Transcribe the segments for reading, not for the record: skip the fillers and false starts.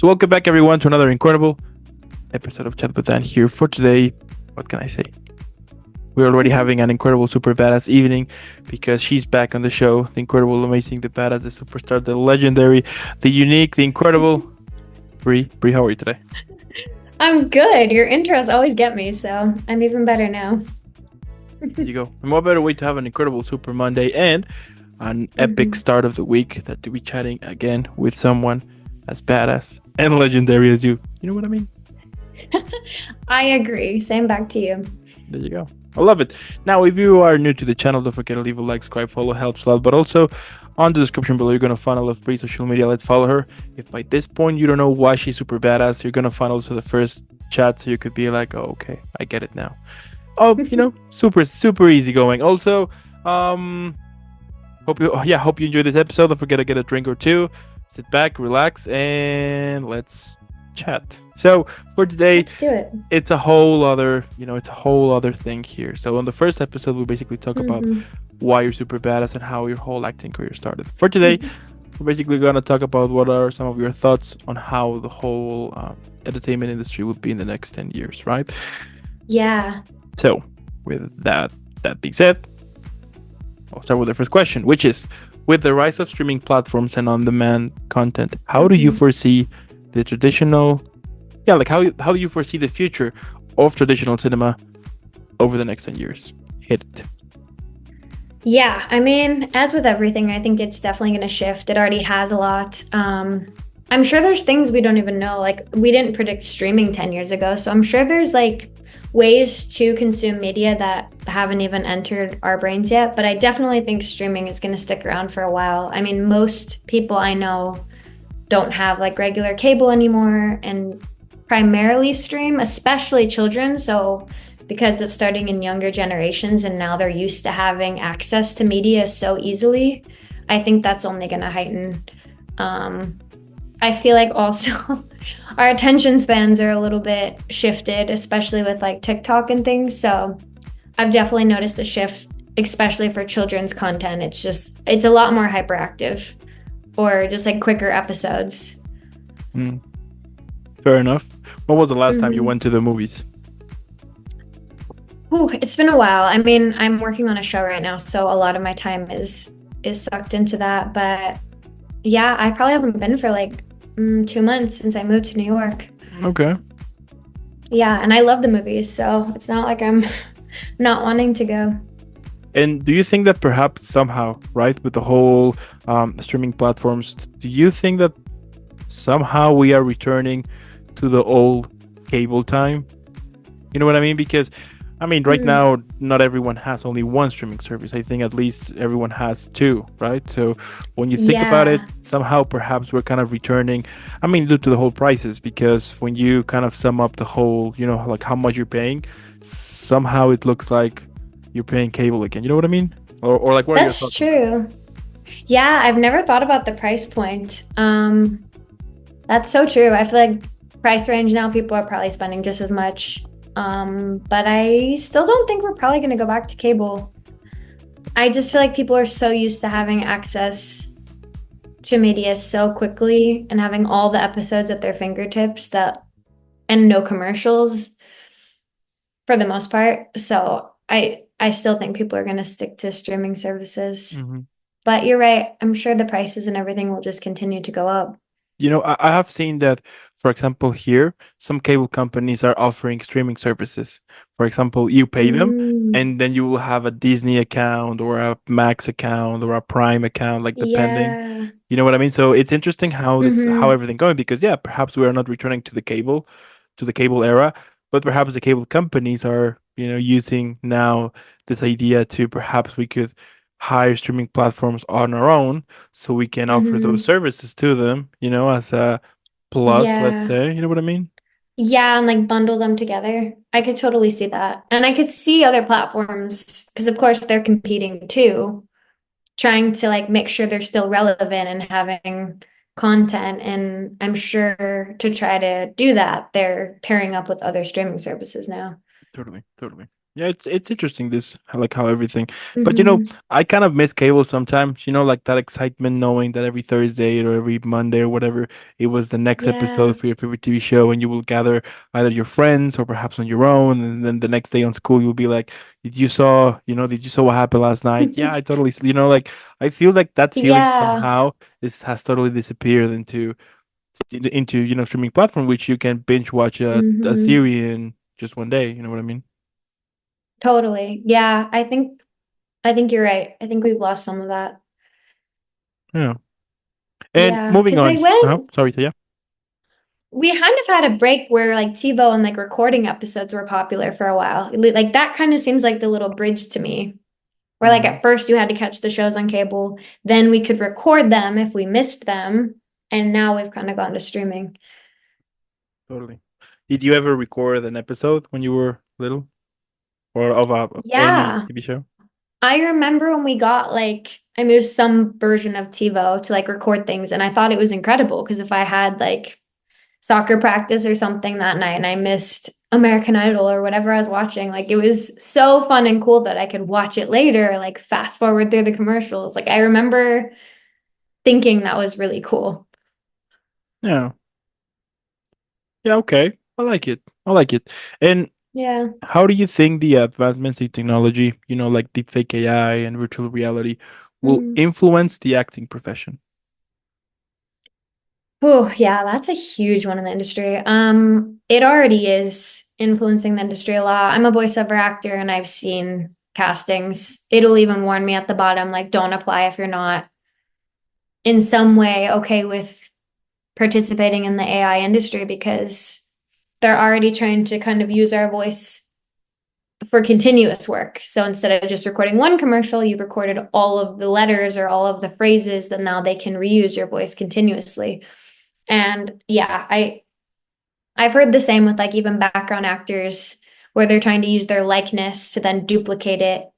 So welcome back everyone to another incredible episode of Chat with Dan here. For today, what can I say? We're already having an incredible super badass evening because she's back on the show. The incredible, amazing, the badass, the superstar, the legendary, the unique, the incredible Bri. Bri, how are you today? I'm good. Your intros always get me, so I'm even better now. There you go. And what better way to have an incredible Super Monday and an epic start of the week that to be chatting again with someone as badass and legendary as you. You know what I mean? I agree. Same back to you. There you go. I love it. Now, if you are new to the channel, don't forget to leave a like, subscribe, follow, helps a lot. But also, on the description below, you're going to find all of Bri's social media. Let's follow her. If by this point you don't know why she's super badass, you're going to find also the first chat. So you could be like, oh, okay, I get it now. Oh, super easy going. Also, hope you enjoy this episode. Don't forget to get a drink or two. Sit back, relax, and let's chat. So for today, Let's do it. it's a whole other thing here. So on the first episode, we basically talk about why you're super badass and how your whole acting career started. For today, we're basically gonna talk about what are some of your thoughts on how the whole entertainment industry would be in the next 10 years, right? Yeah. So with that being said, I'll start with the first question, which is, with the rise of streaming platforms and on-demand content, how do you foresee the traditional how do you foresee the future of traditional cinema over the next 10 years? Hit it. Yeah, I mean, as with everything, I think it's definitely going to shift. It already has a lot. I'm sure there's things we don't even know. Like, we didn't predict streaming 10 years ago, so I'm sure there's like ways to consume media that haven't even entered our brains yet. But I definitely think streaming is going to stick around for a while. I mean, most people I know don't have like regular cable anymore and primarily stream, especially children. So because it's starting in younger generations and now they're used to having access to media so easily, I think that's only going to heighten. I feel like also our attention spans are a little bit shifted, especially with like TikTok and things. So I've definitely noticed a shift, especially for children's content. It's a lot more hyperactive or just like quicker episodes. Fair enough. When was the last time you went to the movies? Ooh, it's been a while. I mean, I'm working on a show right now, so a lot of my time is sucked into that. But yeah, I probably haven't been for like 2 months since I moved to New York. Okay. Yeah, and I love the movies, so it's not like I'm not wanting to go. And do you think that perhaps somehow, right, with the whole streaming platforms, do you think that somehow we are returning to the old cable time? You know what I mean? Because I mean, right now, not everyone has only one streaming service. I think at least everyone has two, right? So when you think about it, somehow perhaps we're kind of returning. I mean, due to the whole prices, because when you kind of sum up the whole, like how much you're paying, somehow it looks like you're paying cable again. You know what I mean? Or like, what are your That's thoughts? true. Yeah, I've never thought about the price point. That's so true. I feel like price range now, people are probably spending just as much. But I still don't think we're probably going to go back to cable. I just feel like people are so used to having access to media so quickly and having all the episodes at their fingertips and no commercials for the most part. So I still think people are going to stick to streaming services. But you're right. I'm sure the prices and everything will just continue to go up. I have seen that, for example, here, some cable companies are offering streaming services. For example, you pay them and then you will have a Disney account or a Max account or a Prime account, like depending. Yeah. You know what I mean? So it's interesting how Mm-hmm. everything going, because yeah, perhaps we are not returning to the cable era, but perhaps the cable companies are, using now this idea to perhaps we could hire streaming platforms on our own so we can offer those Mm-hmm. services to them, as a plus, let's Yeah. say. You know what I mean? Yeah, and like bundle them together. I could totally see that. And I could see other platforms, because of course they're competing too, trying to like make sure they're still relevant and having content. And I'm sure to try to do that, they're pairing up with other streaming services now. Totally, totally. Yeah, it's interesting this like how everything. But Hmm. I kind of miss cable sometimes. Like that excitement knowing that every Thursday or every Monday or whatever it was the next Yeah. episode for your favorite TV show, and you will gather either your friends or perhaps on your own, and then the next day on school you'll be like, did you saw what happened last night? Yeah, I totally, like I feel like that feeling Yeah. somehow is has totally disappeared into streaming platform, which you can binge watch a Hmm. series in just one day. You know what I mean? Totally. Yeah, I think you're right. I think we've lost some of that. Yeah. And Yeah, moving because on. Sorry, yeah. we kind of had a break where like TiVo and like recording episodes were popular for a while. Like that kind of seems like the little bridge to me. Where like Hmm. at first you had to catch the shows on cable, then we could record them if we missed them, and now we've kind of gone to streaming. Totally. Did you ever record an episode when you were little, or of any Yeah. TV show? I remember when we got like, I mean, it was some version of TiVo to like record things, and I thought it was incredible because if I had like soccer practice or something that night and I missed American Idol or whatever I was watching, like it was so fun and cool that I could watch it later, like fast forward through the commercials. Like I remember thinking that was really cool. Yeah. Yeah, okay. I like it. I like it. And Yeah. how do you think the advancements in technology, like deepfake AI and virtual reality, will Mm. influence the acting profession? Oh, yeah, that's a huge one in the industry. It already is influencing the industry a lot. I'm a voiceover actor and I've seen castings. It'll even warn me at the bottom, like, don't apply if you're not in some way okay with participating in the AI industry because they're already trying to kind of use our voice for continuous work. So instead of just recording one commercial, you've recorded all of the letters or all of the phrases, then now they can reuse your voice continuously. And yeah, I've heard the same with like even background actors where they're trying to use their likeness to then duplicate it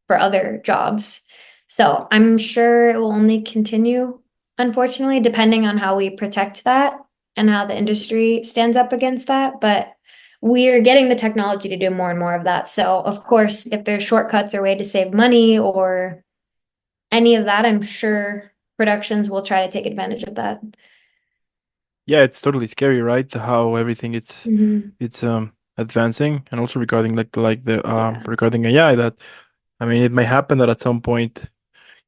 for other jobs. So I'm sure it will only continue, unfortunately, depending on how we protect that and how the industry stands up against that. But we're getting the technology to do more and more of that. So, of course, if there's shortcuts or way to save money or any of that, I'm sure productions will try to take advantage of that. Yeah, it's totally scary, right? How everything Hmm. it's advancing, and also regarding the Yeah. regarding AI, that I mean it may happen that at some point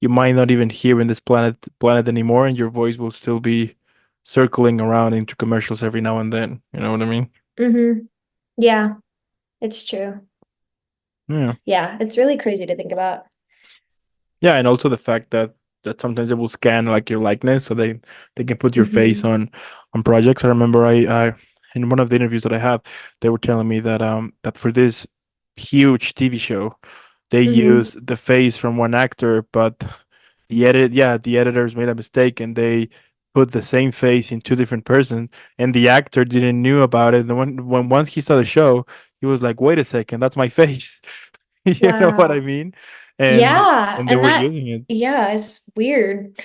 you might not even hear in this planet anymore, and your voice will still be circling around into commercials every now and then. You know what I mean? Hmm. Yeah, it's true. Yeah. Yeah, it's really crazy to think about. Yeah, and also the fact that sometimes it will scan like your likeness, so they can put your face Hmm. on projects. I remember I in one of the interviews that I had, they were telling me that for this huge TV show, they Hmm. used the face from one actor, but the editors made a mistake and they put the same face in two different persons, and the actor didn't knew about it. And when once he saw the show, he was like, "Wait a second, that's my face." You know what I Wow. mean? And Yeah, and they and were that, using it. yeah, it's weird.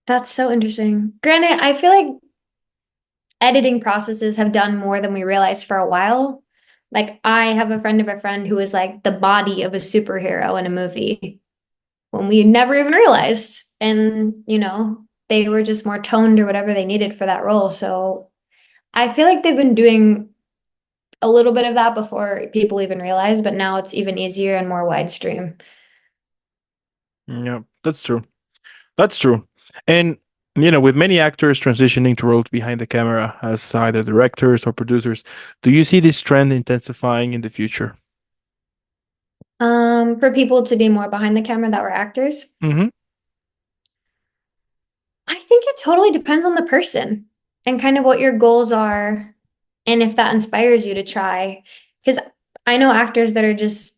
That's so interesting. Granted, I feel like editing processes have done more than we realized for a while. Like, I have a friend of a friend who is like the body of a superhero in a movie when we never even realized. And, they were just more toned or whatever they needed for that role. So I feel like they've been doing a little bit of that before people even realize, but now it's even easier and more widestream. Yeah, that's true. That's true. And with many actors transitioning to roles behind the camera as either directors or producers, do you see this trend intensifying in the future? For people to be more behind the camera that were actors, Hmm. I think it totally depends on the person and kind of what your goals are and if that inspires you to try. Because I know actors that are just,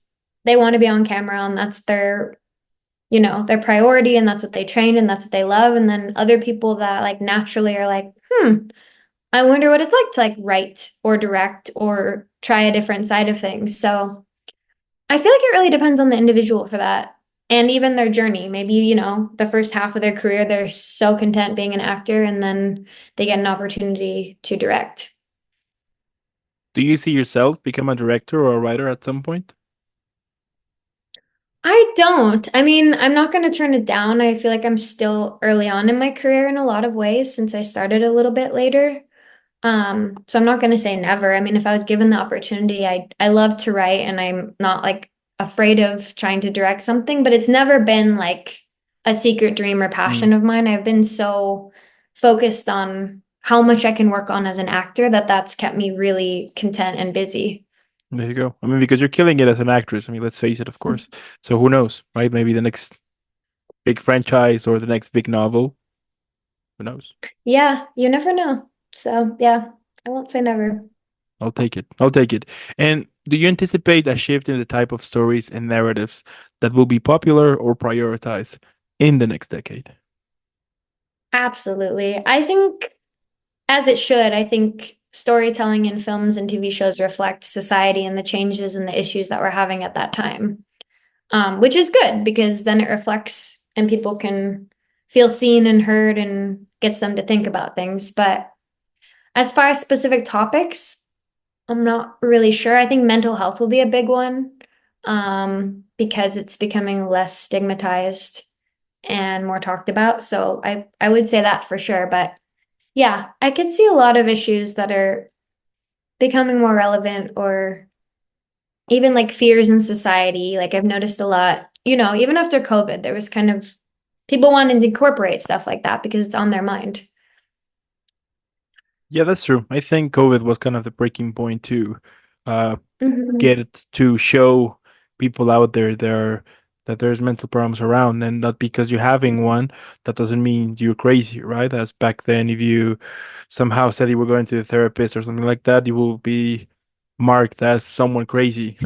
they want to be on camera and that's their priority and that's what they train and that's what they love. And then other people that like naturally are like, I wonder what it's like to like write or direct or try a different side of things. So I feel like it really depends on the individual for that. And even their journey. Maybe, the first half of their career, they're so content being an actor, and then they get an opportunity to direct. Do you see yourself become a director or a writer at some point? I don't. I mean, I'm not going to turn it down. I feel like I'm still early on in my career in a lot of ways since I started a little bit later. So I'm not going to say never. I mean, if I was given the opportunity, I love to write and I'm not like afraid of trying to direct something, but it's never been like a secret dream or Mm, passion of mine. I've been so focused on how much I can work on as an actor that that's kept me really content and busy. there you go. I mean, because you're killing it as an actress. I mean, let's face it, of course. So who knows, right? Maybe the next big franchise or the next big novel. Who knows? Yeah, you never know. So, yeah, I won't say never. I'll take it. I'll take it. And do you anticipate a shift in the type of stories and narratives that will be popular or prioritized in the next decade? Absolutely. I think as it should, I think storytelling in films and TV shows reflect society and the changes and the issues that we're having at that time, which is good because then it reflects and people can feel seen and heard and gets them to think about things. But as far as specific topics, I'm not really sure. I think mental health will be a big one, because it's becoming less stigmatized and more talked about. So I would say that for sure. But yeah, I could see a lot of issues that are becoming more relevant or even like fears in society. Like I've noticed a lot, even after COVID, there was kind of people wanting to incorporate stuff like that because it's on their mind. Yeah, that's true. I think COVID was kind of the breaking point to uh, Hmm. get it to show people out there that there's mental problems around, and not because you're having one, that doesn't mean you're crazy, right? As back then, if you somehow said you were going to a therapist or something like that, you will be marked as someone crazy,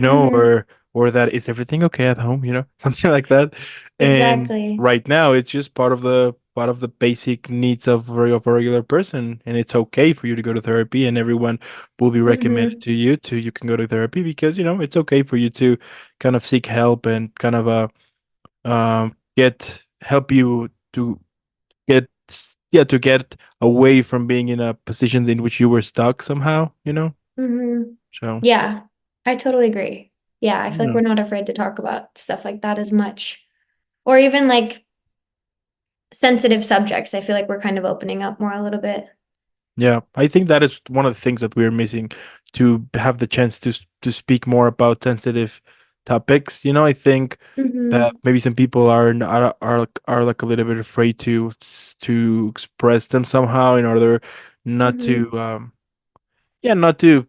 Hmm. or that is everything okay at home, something like that. And Exactly. right now, it's just part of the basic needs of a regular person, and it's okay for you to go to therapy, and everyone will be recommended Hmm. to you can go to therapy because it's okay for you to kind of seek help and kind of get help you to get away from being in a position in which you were stuck somehow. Hmm. So Yeah, I totally agree. Yeah, I feel like yeah. we're not afraid to talk about stuff like that as much. Or even like sensitive subjects. I feel like we're kind of opening up more a little bit. Yeah, I think that is one of the things that we're missing to have the chance to speak more about sensitive topics. I think that Hmm. maybe some people are like a little bit afraid to express them somehow in order not Hmm. to not to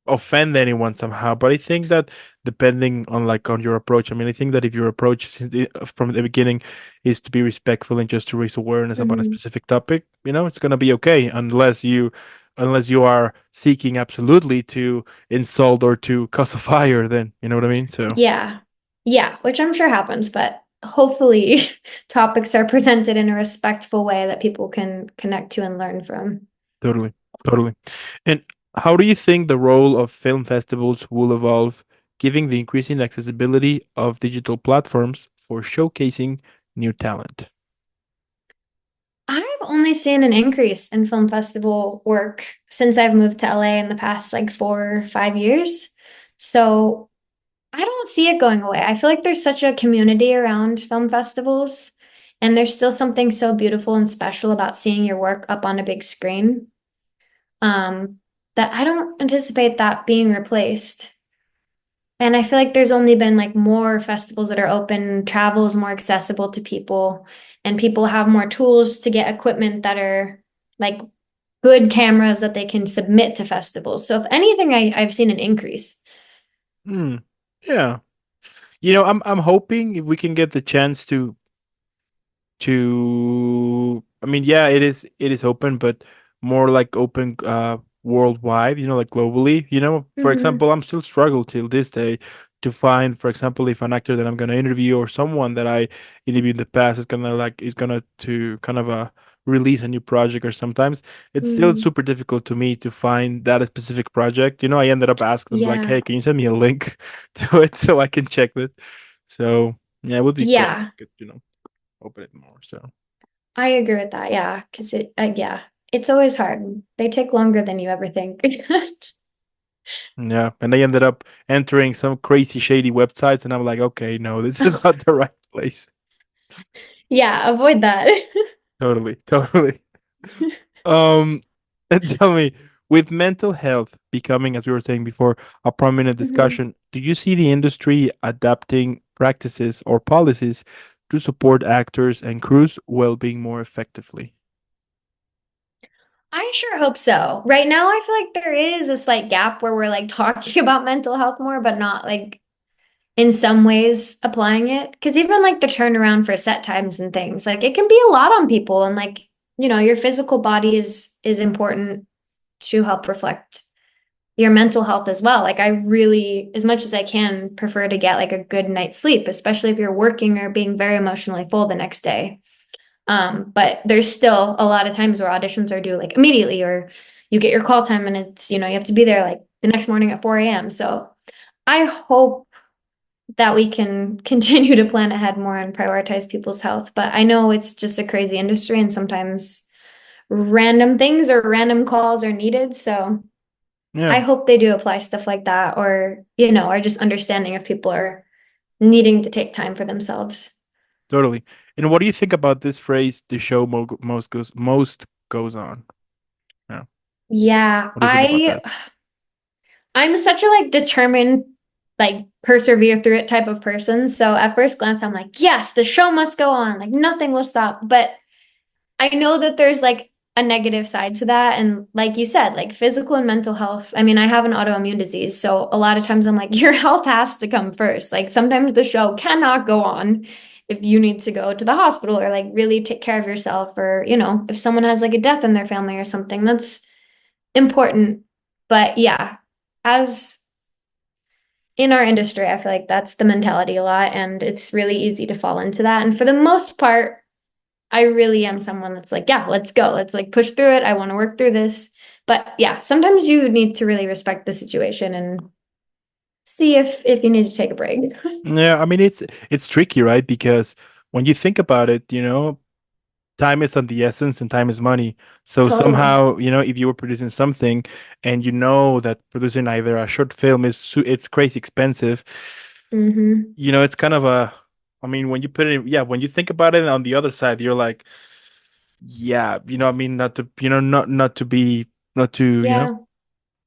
offend anyone somehow. But I think that depending on your approach, I mean, I think that if your approach from the beginning is to be respectful and just to raise awareness about a Hmm. specific topic, it's gonna be okay unless you are seeking absolutely to insult or to cause a fire. Then you know what I mean. So Yeah. Yeah, which I'm sure happens, but hopefully topics are presented in a respectful way that people can connect to and learn from. totally, totally. And how do you think the role of film festivals will evolve, given the increasing accessibility of digital platforms for showcasing new talent? I've only seen an increase in film festival work since I've moved to LA in the past like 4 or 5 years. So I don't see it going away. I feel like there's such a community around film festivals, and there's still something so beautiful and special about seeing your work up on a big screen. Um, that I don't anticipate that being replaced. And I feel like there's only been like more festivals that are open, travel is more accessible to people, and people have more tools to get equipment that are like good cameras that they can submit to festivals. So if anything, I've seen an increase. Hmm. Yeah. I'm hoping if we can get the chance to I mean, yeah, it is open, but more like open worldwide, like globally. For Hmm. example, I'm still struggle till this day to find, for example, if an actor that I'm gonna interview or someone that I interviewed in the past is gonna to kind of release a new project, or sometimes it's still Hmm. super difficult to me to find that specific project. I ended up asking them like, Yeah. hey, can you send me a link to it so I can check it? So yeah, it would be great if Yeah. we could, open it more. So I agree with that. Yeah. Because yeah. it's always hard. They take longer than you ever think. Yeah, and they ended up entering some crazy shady websites, and I'm like, okay, no, this is not the right place. Yeah, avoid that. Totally, totally. Um, and tell me, with mental health becoming, as we were saying before, a prominent Mhm. discussion, do you see the industry adapting practices or policies to support actors and crews' well-being more effectively? I sure hope so. Right now, I feel like there is a slight gap where we're like talking about mental health more, but not like in some ways applying it. Because even like the turnaround for set times and things, like it can be a lot on people, and like your physical body is important to help reflect your mental health as well. Like I really, as much as I can, prefer to get like a good night's sleep, especially if you're working or being very emotionally full the next day. But there's still a lot of times where auditions are due like immediately, or you get your call time and it's, you have to be there like the next morning at 4 a.m. So I hope that we can continue to plan ahead more and prioritize people's health. But I know it's just a crazy industry and sometimes random things or random calls are needed. So Yeah, I hope they do apply stuff like that, or, are just understanding if people are needing to take time for themselves. totally. And what do you think about this phrase, the show most goes on? Yeah. Yeah, What do you think about that? I'm such a like determined, like persevere through it type of person. So at first glance, I'm like, yes, the show must go on. Like nothing will stop. But I know that there's like a negative side to that. And like you said, like physical and mental health. I mean, I have an autoimmune disease. So a lot of times I'm like, your health has to come first. Like sometimes the show cannot go on if you need to go to the hospital or like really take care of yourself, or, if someone has like a death in their family or something, that's important. But yeah, as in our industry, I feel like that's the mentality a lot, and it's really easy to fall into that. And for the most part, I really am someone that's like, yeah, let's go. Let's like push through it. I want to work through this. But yeah, sometimes you need to really respect the situation and see if you need to take a break. Yeah, I mean it's tricky, right? Because when you think about it, time is of the essence and time is money. So Totally. somehow, if you were producing something and you know that producing either a short film it's crazy expensive, Mm-hmm. it's kind of I mean, when you put it in, yeah, when you think about it on the other side, you're like, yeah, I mean, not to, not to be, not to, Yeah,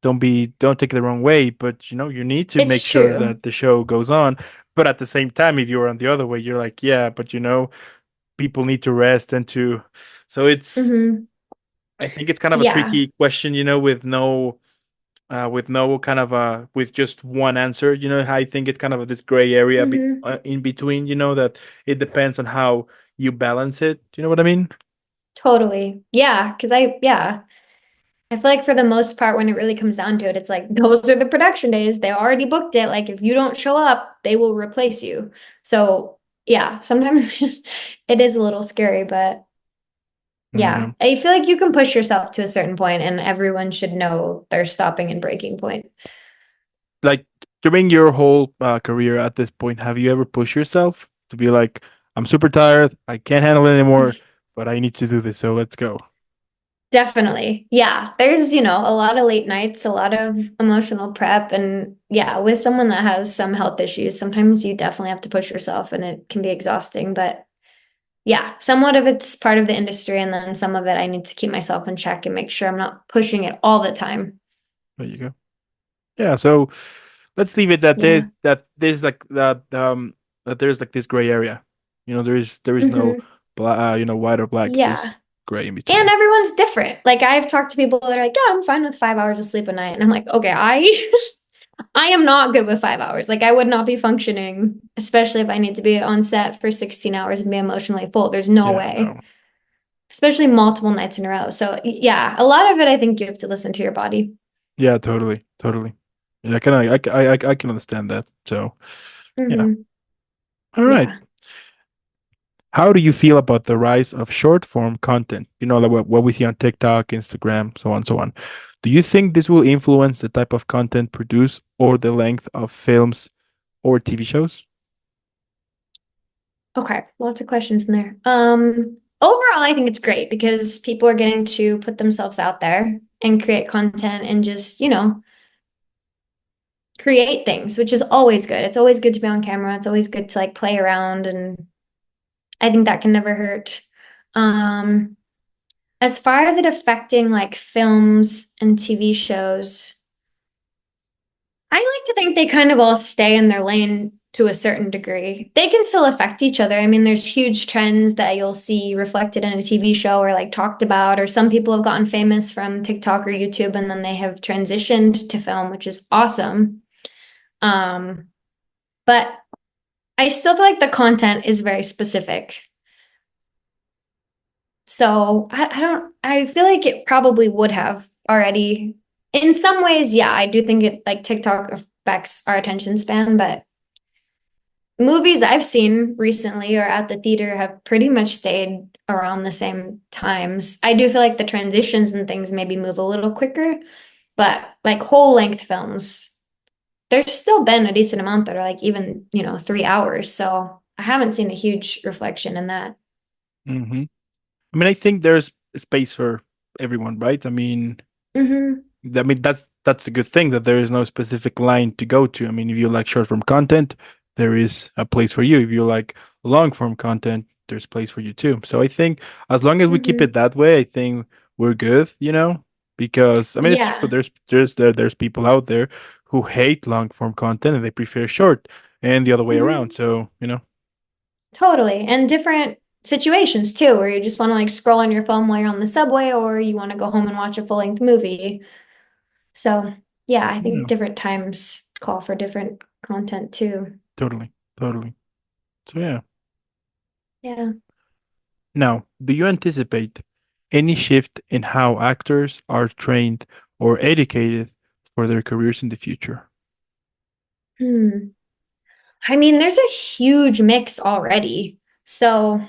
don't take it the wrong way, but you need to make it's sure true. that the show goes on. But at the same time, if you're on the other way, you're like, yeah, but people need to rest and to, so Mm-hmm. I think it's kind of a Yeah. tricky question, with no kind of with just one answer. I think it's kind of this gray area Mm-hmm. in between. That it depends on how you balance it. You know what I mean? Totally. Yeah. Yeah. I feel like for the most part, when it really comes down to it, it's like those are the production days. They already booked it. Like if you don't show up, they will replace you. So yeah, sometimes it is a little scary, but Yeah. yeah, I feel like you can push yourself to a certain point and everyone should know their stopping and breaking point. Like during your whole career at this point, have you ever pushed yourself to be like, I'm super tired, I can't handle it anymore, but I need to do this, so let's go. Definitely. Yeah. There's, a lot of late nights, a lot of emotional prep. And yeah, with someone that has some health issues, sometimes you definitely have to push yourself and it can be exhausting. But yeah, somewhat of it's part of the industry. And then some of it, I need to keep myself in check and make sure I'm not pushing it all the time. There you go. Yeah, so let's leave it that Yeah. there's like that there's like this gray area. There is no Hmm. white or black, just Yeah. gray in And between. everyone's different. Like I've talked to people that are like, yeah, I'm fine with 5 hours of sleep a night. And I'm like, okay, I am not good with 5 hours. Like I would not be functioning, especially if I need to be on set for 16 hours and be emotionally full. There's no Yeah, way, no. especially multiple nights in a row. So yeah, a lot of it, I think you have to listen to your body. Yeah, totally, totally. Yeah, I can understand that. So, yeah. Hmm. All right. Yeah. How do you feel about the rise of short form content? Like what we see on TikTok, Instagram, so on, so on. Do you think this will influence the type of content produced or the length of films or TV shows? Okay. Lots of questions in there. overall, I think it's great because people are getting to put themselves out there and create content and just, create things, which is always good. It's always good to be on camera. It's always good to like play around, and I think that can never hurt. Um, as far as it affecting like films and TV shows, I like to think they kind of all stay in their lane to a certain degree. They can still affect each other. I mean, there's huge trends that you'll see reflected in a TV show or like talked about, or some people have gotten famous from TikTok or YouTube and then they have transitioned to film, which is awesome. Um, but I still feel like the content is very specific. So I don't, I feel like it probably would have already. In some ways, yeah, I do think it like TikTok affects our attention span, but movies I've seen recently or at the theater have pretty much stayed around the same times. I do feel like the transitions and things maybe move a little quicker, but like whole length films, there's still been a decent amount that are like even, 3 hours. So I haven't seen a huge reflection in that. Hmm. I mean, I think there's space for everyone, right? Hmm. That's a good thing that there is no specific line to go to. I mean, if you like short form content, there is a place for you. If you like long form content, there's place for you too. So I think as long as we keep Hmm. it that way, I think we're good. Because I mean, it's Yeah, there's people out there who hate long form content and they prefer short, and the other way around. hmm, So. totally. And different situations too, where you just want to like scroll on your phone while you're on the subway, or you want to go home and watch a full-length movie. So, yeah, I think Yeah, different times call for different content too. totally, totally. So yeah. Yeah. Now, do you anticipate any shift in how actors are trained or educated for their careers in the future? Hmm. I mean, there's a huge mix already. So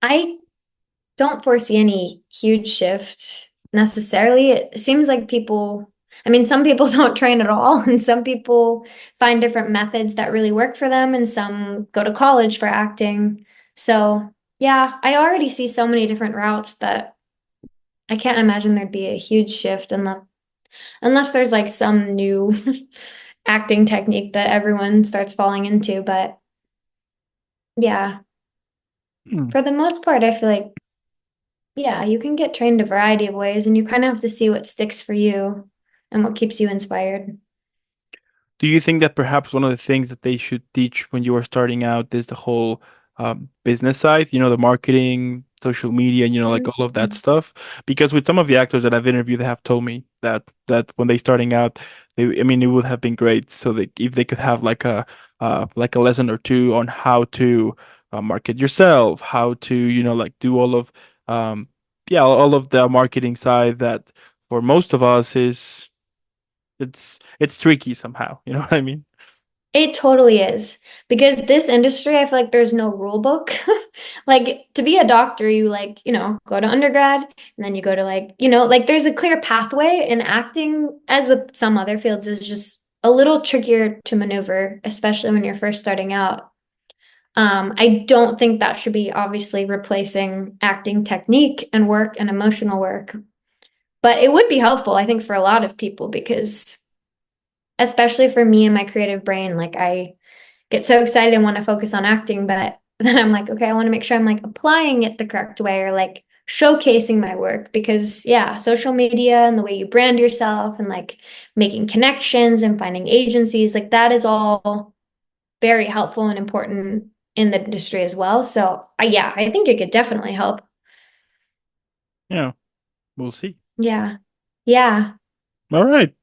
I don't foresee any huge shift necessarily. It seems like I mean, some people don't train at all, and some people find different methods that really work for them, and some go to college for acting. So, yeah, I already see so many different routes that I can't imagine there'd be a huge shift unless there's like some new acting technique that everyone starts falling into. But yeah, Hmm. for the most part, I feel like, yeah, you can get trained a variety of ways, and you kind of have to see what sticks for you and what keeps you inspired. Do you think that perhaps one of the things that they should teach when you are starting out is the whole business side, the marketing, social media, and like all of that Mhm. stuff? Because with some of the actors that I've interviewed, they have told me that when they starting out, I mean, it would have been great. So if they could have like a lesson or two on how to market yourself, how to like do all of um yeah all of the marketing side that for most of us is it's tricky somehow. You know what I mean? It totally is. Because this industry, I feel like there's no rule book. Like to be a doctor, you like, go to undergrad and then you go to like, like there's a clear pathway in acting, as with some other fields, is just a little trickier to maneuver, especially when you're first starting out. I don't think that should be obviously replacing acting technique and work and emotional work, but it would be helpful, I think, for a lot of people because especially for me and my creative brain, like I get so excited and want to focus on acting, but then I'm like, okay, I want to make sure I'm like applying it the correct way or like showcasing my work because yeah, social media and the way you brand yourself and like making connections and finding agencies, like that is all very helpful and important in the industry as well. So yeah, I think it could definitely help. Yeah, we'll see. Yeah. Yeah. All right.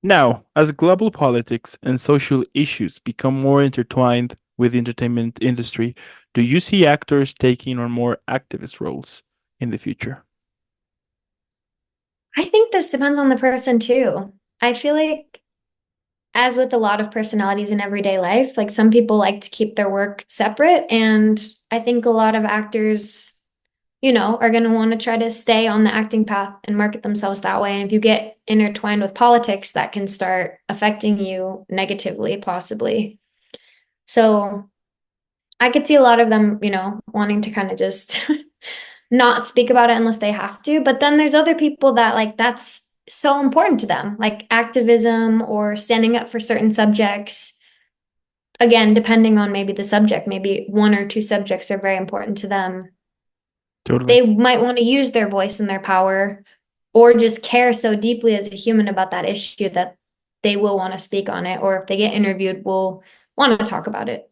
Now, as global politics and social issues become more intertwined with the entertainment industry, do you see actors taking on more activist roles in the future? I think this depends on the person too. I feel like as with a lot of personalities in everyday life, like some people like to keep their work separate. And I think a lot of actors, are going to want to try to stay on the acting path and market themselves that way. And if you get intertwined with politics, that can start affecting you negatively, possibly. So I could see a lot of them, wanting to kind of just not speak about it unless they have to. But then there's other people that like that's so important to them, like activism or standing up for certain subjects. Again, depending on maybe the subject, maybe one or two subjects are very important to them. Totally. They might want to use their voice and their power or just care so deeply as a human about that issue that they will want to speak on it. Or if they get interviewed, will want to talk about it.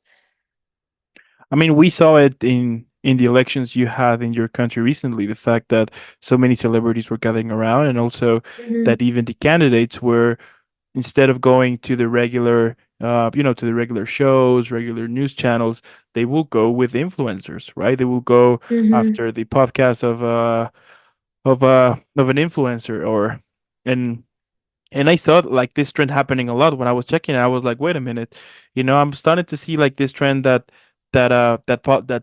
I mean, we saw it in the elections you had in your country recently, the fact that so many celebrities were gathering around, and also that Hmm. even the candidates were, instead of going to the regular to the regular shows, regular news channels, they will go with influencers, right? They will go Hmm. after the podcast of an influencer, or and I saw like this trend happening a lot when I was checking it. I was like, wait a minute, I'm starting to see like this trend that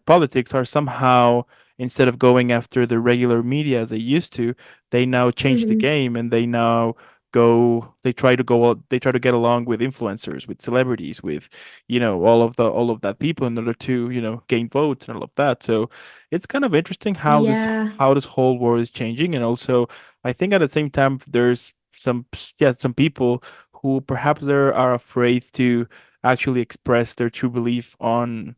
politics are somehow, instead of going after the regular media as they used to, they now change the Hmm. game, and they try to get along with influencers, with celebrities, with all of that people in order to gain votes and all of that. So it's kind of interesting Yeah. how this whole world is changing. And also I think at the same time there's some people who perhaps they are afraid to actually express their true belief on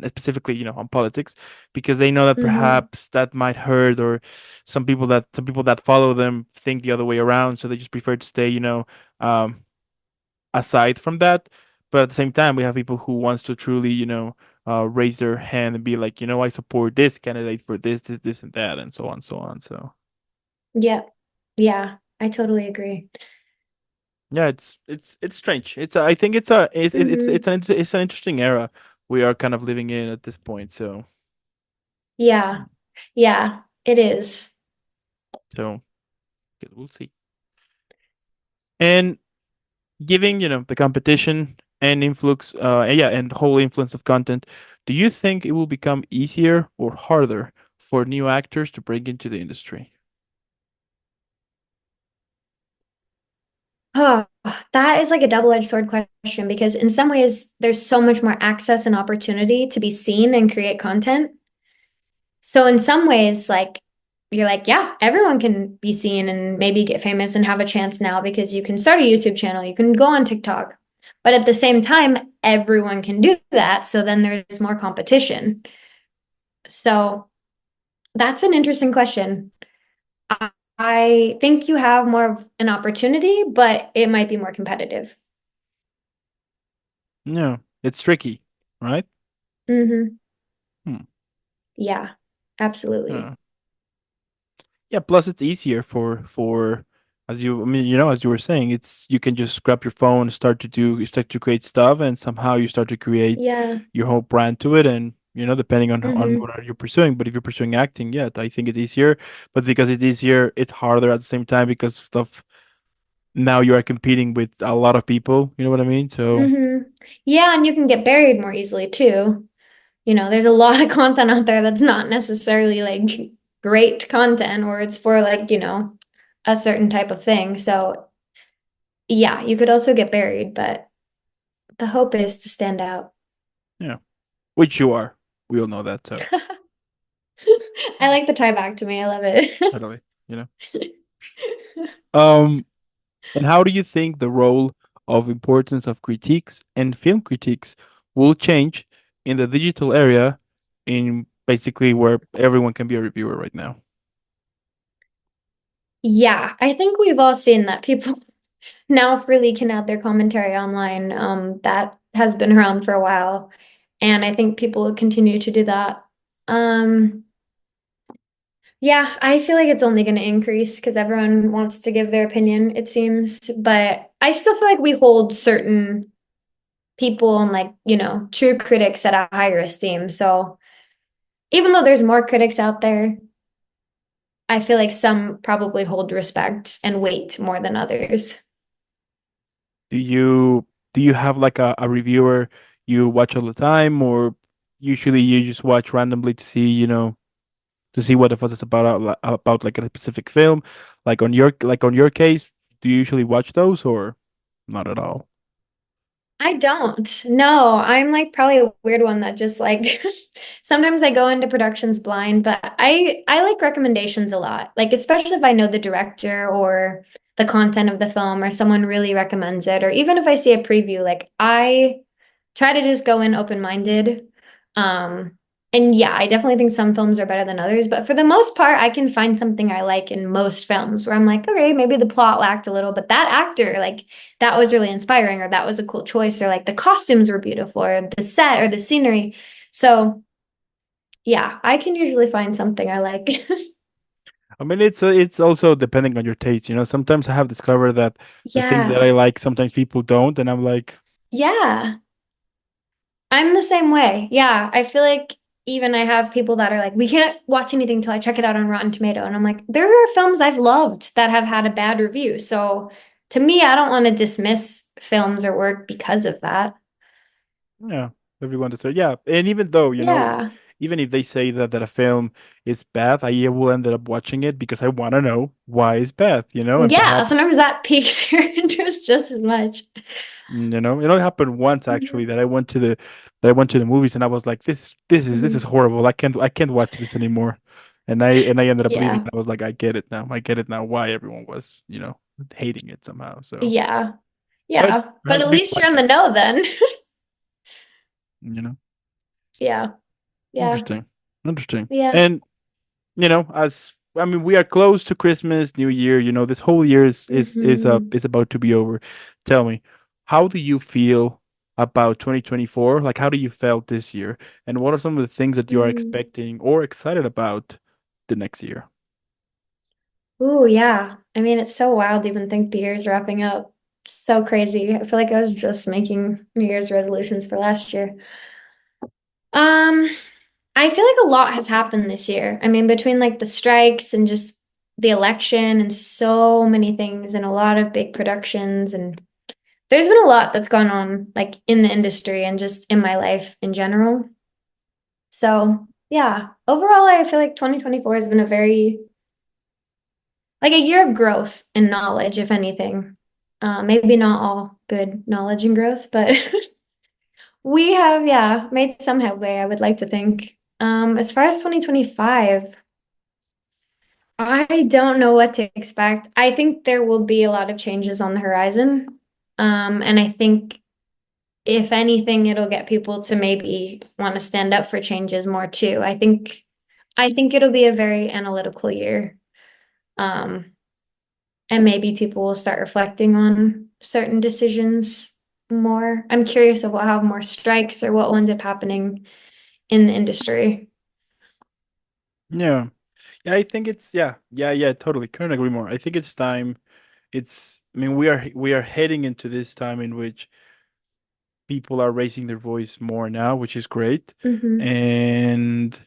specifically on politics, because they know that Hmm. perhaps that might hurt, or some people that follow them think the other way around, so they just prefer to stay um aside from that. But at the same time, we have people who wants to truly raise their hand and be like, I support this candidate for this and that, and so on, so on. So Yeah. Yeah. I totally agree. yeah, it's strange. I think Hmm. it's an interesting era we are kind of living in at this point. So Yeah. Yeah. It is. so we'll see. And giving the competition and influx, and whole influence of content, do you think it will become easier or harder for new actors to break into the industry? Oh, that is like a double-edged sword question because in some ways there's so much more access and opportunity to be seen and create content. So in some ways, like you're like, yeah, everyone can be seen and maybe get famous and have a chance now because you can start a YouTube channel, you can go on TikTok. But at the same time, everyone can do that. So then there's more competition. So that's an interesting question. I think you have more of an opportunity, but it might be more competitive. No, it's tricky, right? Hmm. Hmm. Yeah, absolutely. Yeah. Yeah, plus it's easier for as you I mean, as you were saying, it's you can just grab your phone, start to create stuff, and somehow you start to create Yeah. your whole brand to it, and depending on Hmm. what are you pursuing. But if you're pursuing acting, yeah, I think it's easier. But because it's easier, it's harder at the same time, because stuff now you are competing with a lot of people, you know what I mean? So Hmm. Yeah, and you can get buried more easily too. There's a lot of content out there that's not necessarily like great content or it's for like, a certain type of thing. So yeah, you could also get buried, but the hope is to stand out. yeah, which you are. We all know that, so I like the tie back to me. I love it. totally, you know. Um And how do you think the role of importance of critiques and film critiques will change in the digital area, in basically where everyone can be a reviewer right now? Yeah, I think we've all seen that people now freely can add their commentary online. That has been around for a while, and I think people will continue to do that. Um, yeah, I feel like it's only going to increase because everyone wants to give their opinion, it seems. But I still feel like we hold certain people and like, true critics at a higher esteem. So even though there's more critics out there, I feel like some probably hold respect and weight more than others. Do you have like a reviewer you watch all the time, or usually you just watch randomly to see, to see what the fuss is about like a specific film? Like on your case, do you usually watch those or not at all? I don't. No, I'm like probably a weird one that just like sometimes I go into productions blind, but I like recommendations a lot. Like especially if I know the director or the content of the film or someone really recommends it, or even if I see a preview, like I try to just go in open-minded. Um, and yeah, I definitely think some films are better than others, but for the most part, I can find something I like in most films where I'm like, okay, maybe the plot lacked a little, but that actor, like, that was really inspiring, or that was a cool choice, or like the costumes were beautiful, or the set or the scenery. So yeah, I can usually find something I like. I mean, it's also depending on your taste. Sometimes I have discovered that the things that Yeah. I like, sometimes people don't, and I'm like, Yeah. I'm the same way. Yeah, I feel like even I have people that are like, we can't watch anything until I check it out on Rotten Tomato. And I'm like, there are films I've loved that have had a bad review. So to me, I don't want to dismiss films or work because of that. yeah, everyone deserves. Yeah, and even though Yeah. even if they say that a film is bad, I will end up watching it because I want to know why it's bad. And Yeah, perhaps sometimes that piques your interest just as much. it only happened once actually that I went to the movies and I was like, this is Mhm. horrible. I can't watch this anymore, and I ended up leaving. Yeah. I was like, I get it now. I get it now why everyone was hating it somehow. So, Yeah. but Yeah. But perhaps at people least you're like in it. the know then. You know, Yeah. Yeah. interesting, interesting, Yeah. and as I mean, we are close to Christmas, New Year. This whole year Hmm. is about to be over. Tell me, how do you feel about 2024? Like, how do you felt this year, and what are some of the things that you are Mm. expecting or excited about the next year? Ooh, yeah. I mean, it's so wild to even think the year's wrapping up. So crazy. I feel like I was just making New Year's resolutions for last year. Um, I feel like a lot has happened this year. I mean, between like the strikes and just the election and so many things and a lot of big productions, and there's been a lot that's gone on like in the industry and just in my life in general. So, yeah, overall I feel like 2024 has been a very like a year of growth and knowledge, if anything. Maybe not all good knowledge and growth, but we have, yeah, made some headway, I would like to think. As far as 2025, I don't know what to expect. I think there will be a lot of changes on the horizon. And I think if anything, it'll get people to maybe want to stand up for changes more too. I think it'll be a very analytical year. Um, and maybe people will start reflecting on certain decisions more. I'm curious if we'll have more strikes or what will end up happening in the industry. Yeah, yeah, I think it's yeah, totally. Couldn't agree more. I think it's time. I mean, we are heading into this time in which people are raising their voice more now, which is great. Hmm. And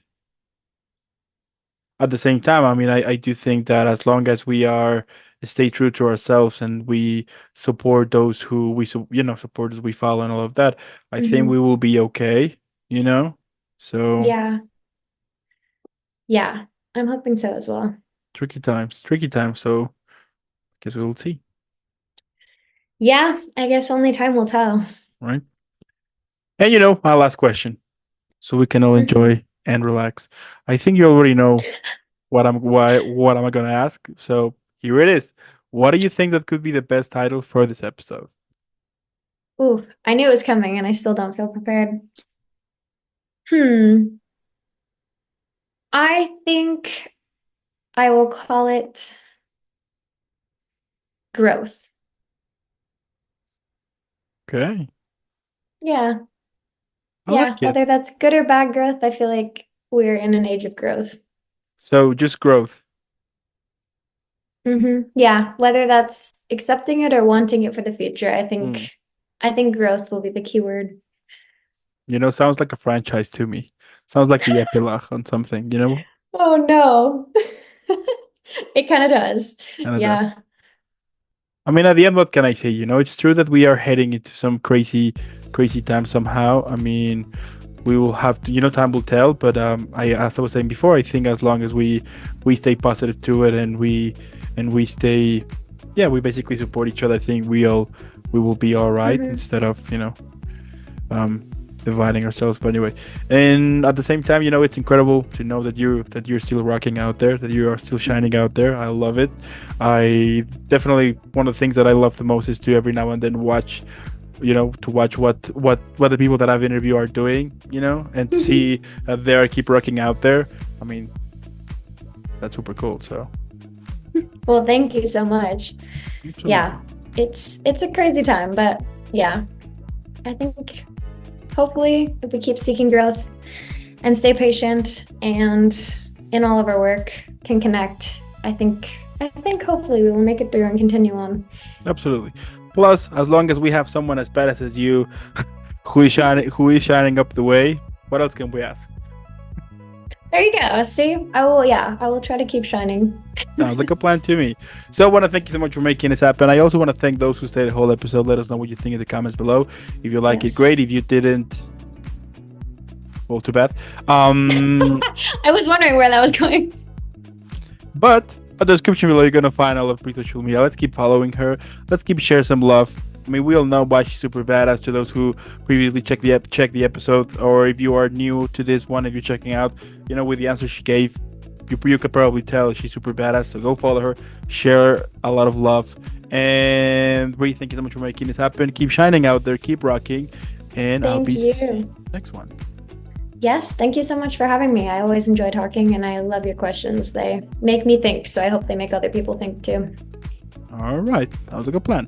at the same time, I mean, I do think that as long as we are stay true to ourselves and we support those who support those we follow and all of that, I think we Hmm. will be okay, you know? So Yeah, yeah, I'm hoping so as well. tricky times. So I guess we will see, Yeah, I guess only time will tell. right? And my last question, so we can all Mhm. enjoy and relax. I think you already know what am I gonna ask? So here it is. What do you think that could be the best title for this episode? Ooh, I knew it was coming and I still don't feel prepared. Hmm. I think I will call it growth. Okay, Yeah. I Yeah. like Whether it. that's good or bad growth, I feel like we're in an age of growth. So just growth. Yeah. Whether that's accepting it or wanting it for the future, I Mm. think I think growth will be the key word. Sounds like a franchise to me. Sounds like the epilogue on something. Oh no. It kind of does. And it does. Yeah. I mean, at the end, what can I say? It's true that we are heading into some crazy, crazy time somehow. I mean, we will have to, time will tell. But as I was saying before, I think as long as we stay positive to it and we stay, yeah, we basically support each other. I think we will be all right, Mhm. instead of, um, dividing ourselves. But anyway, and at the same time, it's incredible to know that you're still rocking out there, that you are still shining out there. I love it. I definitely, one of the things that I love the most is to every now and then watch, to watch what the people that I've interviewed are doing, and to see that they keep rocking out there. I mean, that's super cool. So Well, thank you so much. absolutely. Yeah, it's a crazy time, but yeah, I think hopefully if we keep seeking growth and stay patient and in all of our work can connect, I think hopefully we will make it through and continue on. Absolutely. Plus, as long as we have someone as badass as you, who is shining up the way, what else can we ask? There you go. See, I will try to keep shining. Sounds like a plan to me. So I want to thank you so much for making this happen. I also want to thank those who stayed the whole episode. Let us know what you think in the comments below. If you like it, Yes. great. If you didn't, well, too bad. I was wondering where that was going. But at the description below, you're gonna find all of Bree's social media. Let's keep following her. Let's keep sharing some love. I mean, we all know why she's super badass. To those who previously checked the episode, or if you are new to this one, if you're checking out, with the answer she gave, you could probably tell she's super badass. So go follow her, share a lot of love, and Bree, thank you so much for making this happen. Keep shining out there, keep rocking, and I'll Thank be you. seeing you next one. Yes, thank you so much for having me. I always enjoy talking and I love your questions. They make me think, so I hope they make other people think too. All right, that was a good plan.